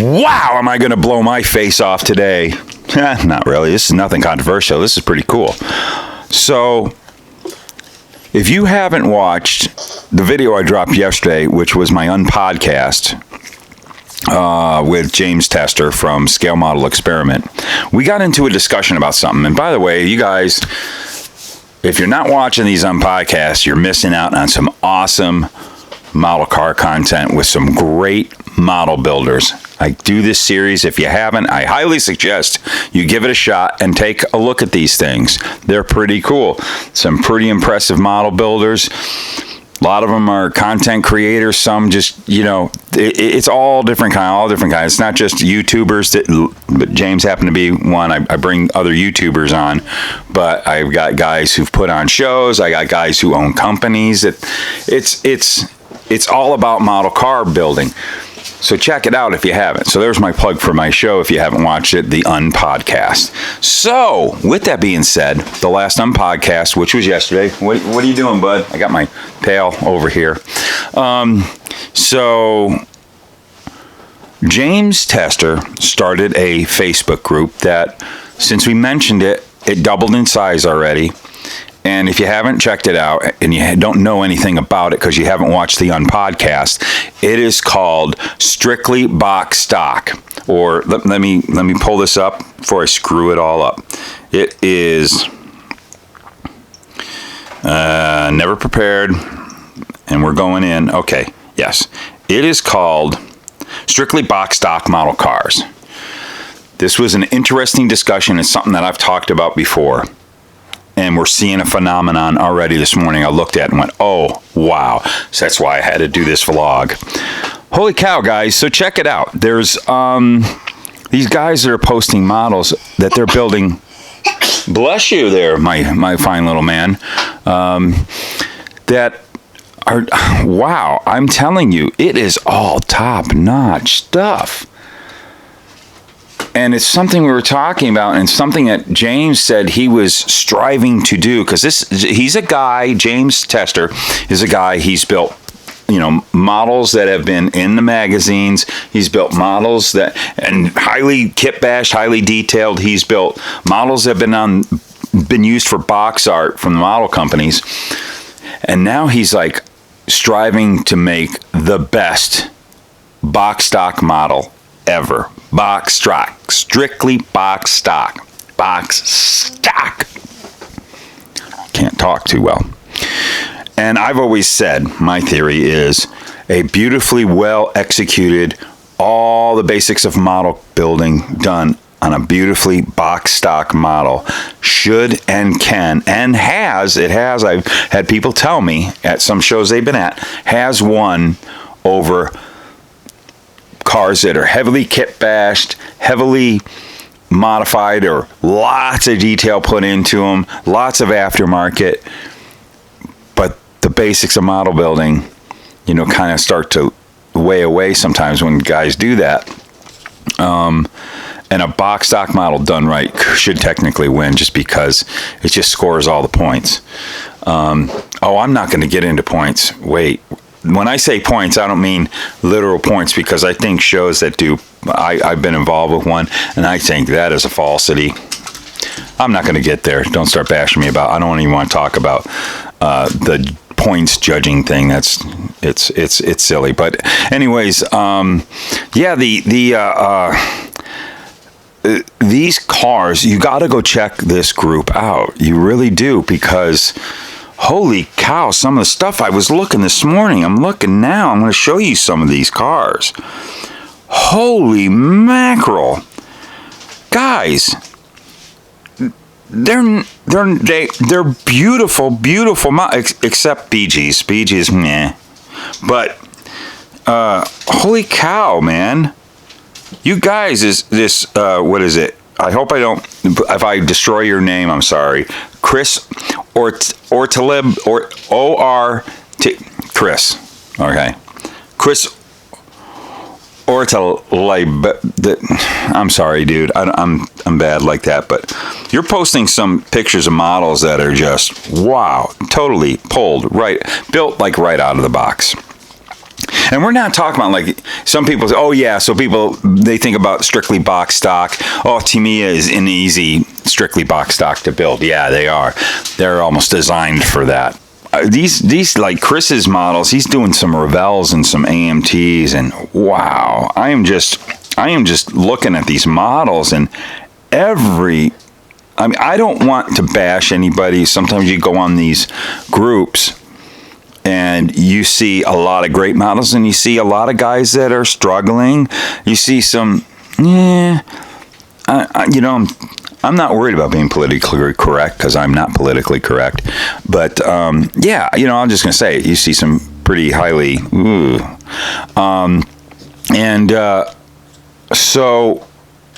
Wow, am I going to blow my face off today? Not really. This is nothing controversial. This is pretty cool. So, if you haven't watched the video I dropped yesterday, which was my unpodcast with James Tester from Scale Model Experiment, we got into a discussion about something. And by the way, you guys, if you're not watching these unpodcasts, you're missing out on some awesome model car content with some great model builders. I do this series. If you haven't, I highly suggest you give it a shot and take a look at these things. They're pretty cool. Some pretty impressive model builders. A lot of them are content creators. Some just, it's all different kinds. It's not just YouTubers, but James happened to be one. I bring other YouTubers on, but I've got guys who've put on shows. I got guys who own companies. It's all about model car building. So check it out if you haven't. So there's my plug for my show if you haven't watched it, the Unpodcast. So with that being said, the last Unpodcast, which was yesterday. What are you doing, bud? I got my pail over here. So James Tester started a Facebook group that, since we mentioned it, it doubled in size already. And if you haven't checked it out and you don't know anything about it because you haven't watched the Unpodcast, it is called Strictly Box Stock. Or let me pull this up before I screw it all up. It is never prepared, and we're going in. Okay, yes. It is called Strictly Box Stock Model Cars. This was an interesting discussion. It's something that I've talked about before. And we're seeing a phenomenon already this morning. I looked at it and went, oh, wow. So that's why I had to do this vlog. Holy cow, guys. So check it out. There's these guys that are posting models that they're building. Bless you there, my fine little man. That are, wow, I'm telling you, it is all top-notch stuff. And it's something we were talking about, and something that James said he was striving to do, because he's a guy, James Tester is a guy, he's built, models that have been in the magazines. He's built models that, and highly kit bashed, highly detailed. He's built models that have been used for box art from the model companies. And now he's like striving to make the best box stock model ever. Box stock. Strictly box stock. Box stock. Can't talk too well. And I've always said, my theory is a beautifully well executed, all the basics of model building done on a beautifully box stock model should and can and has, I've had people tell me at some shows they've been at, has won over cars that are heavily kit bashed, heavily modified, or lots of detail put into them, lots of aftermarket, but the basics of model building, kind of start to weigh away sometimes when guys do that. And a box stock model done right should technically win, just because it just scores all the points. I'm not going to get into points. Wait. When I say points, I don't mean literal points, because I think shows that do, I've been involved with one, and I think that is a falsity. I'm not going to get there. Don't start bashing me about. I don't even want to talk about the points judging thing. It's silly. But anyways, these cars, you got to go check this group out. You really do, because holy cow, some of the stuff I was looking this morning, I'm looking now. I'm going to show you some of these cars. Holy mackerel. Guys, they're beautiful, except BG's. BG's meh. But holy cow, man. You guys, what is it? I hope I don't, if I destroy your name, I'm sorry. Chris Ortalib, or O-R-T, Chris, okay. Chris Ortalib, I'm sorry, dude, I'm bad like that, but you're posting some pictures of models that are just, wow, totally pulled, right, built like right out of the box. And we're not talking about like some people say, oh yeah, so people, they think about strictly box stock. Oh, Tamiya is an easy strictly box stock to build. Yeah, they are. They're almost designed for that. These like Chris's models, he's doing some Revels and some AMTs, and wow, I am just looking at these models, and I don't want to bash anybody. Sometimes you go on these groups and you see a lot of great models, and you see a lot of guys that are struggling. You see some, I'm not worried about being politically correct, because I'm not politically correct. But, I'm just going to say it. You see some pretty highly, so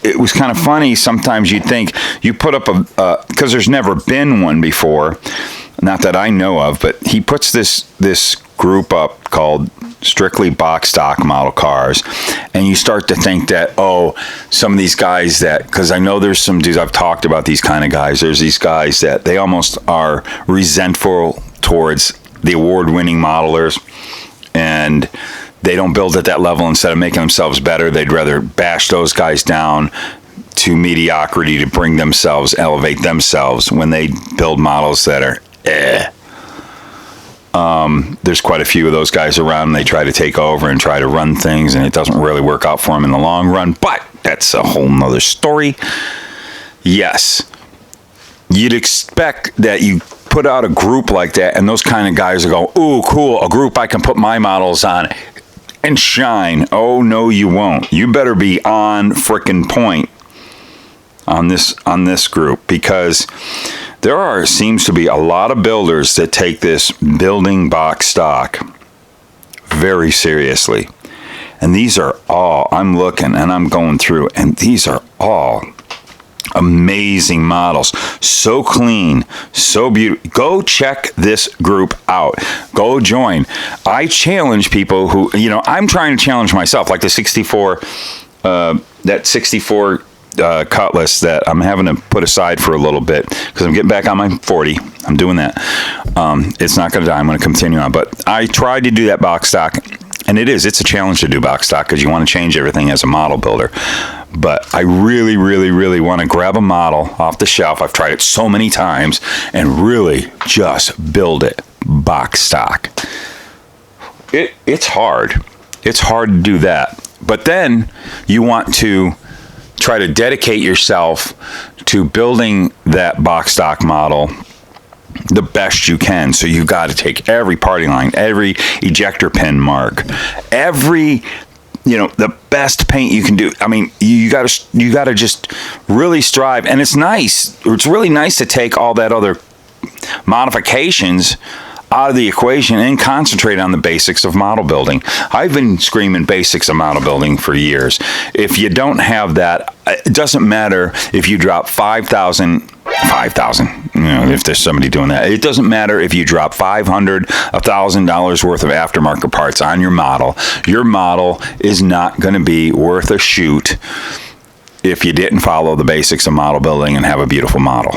it was kind of funny. Sometimes you'd think you put up because there's never been one before, not that I know of, but he puts this group up called Strictly Box Stock Model Cars, and you start to think that, some of these guys because I know there's some dudes, I've talked about these kind of guys, there's these guys that they almost are resentful towards the award-winning modelers, and they don't build at that level. Instead of making themselves better, they'd rather bash those guys down to mediocrity to elevate themselves when they build models that are there's quite a few of those guys around, and they try to take over and try to run things, and it doesn't really work out for them in the long run, but that's a whole nother story. Yes, you'd expect that you put out a group like that, and those kind of guys are going, ooh, cool, a group I can put my models on and shine. Oh, no, you won't. You better be on frickin' point on this group, because seems to be a lot of builders that take this building box stock very seriously. And these are all, I'm looking and I'm going through, and these are all amazing models. So clean, so beautiful. Go check this group out. Go join. I challenge people who, I'm trying to challenge myself, like the 64, that 64 Cutlass that I'm having to put aside for a little bit because I'm getting back on my 40. I'm doing that. It's not going to die. I'm going to continue on. But I tried to do that box stock, and it's a challenge to do box stock because you want to change everything as a model builder. But I really, really, really want to grab a model off the shelf. I've tried it so many times and really just build it box stock. It's hard. It's hard to do that. But then you want to try to dedicate yourself to building that box stock model the best you can. So you've got to take every parting line, every ejector pin mark, every, the best paint you can do. I mean, you got to just really strive. And it's nice. It's really nice to take all that other modifications out of the equation and concentrate on the basics of model building. I've been screaming basics of model building for years. If you don't have that, it doesn't matter if you drop 5,000, if there's somebody doing that. It doesn't matter if you drop $500, $1,000 worth of aftermarket parts on your model. Your model is not going to be worth a shoot if you didn't follow the basics of model building and have a beautiful model.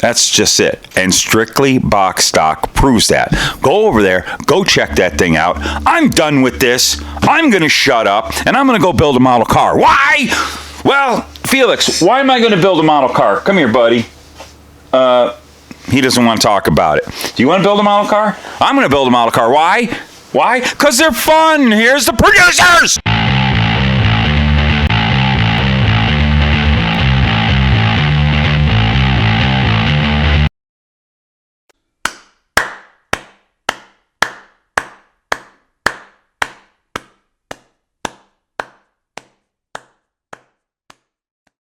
That's just it. And Strictly Box Stock proves that. Go over there. Go check that thing out. I'm done with this. I'm going to shut up, and I'm going to go build a model car. Why? Well, Felix, why am I going to build a model car? Come here, buddy. He doesn't want to talk about it. Do you want to build a model car? I'm going to build a model car. Why? Why? Because they're fun. Here's the producers.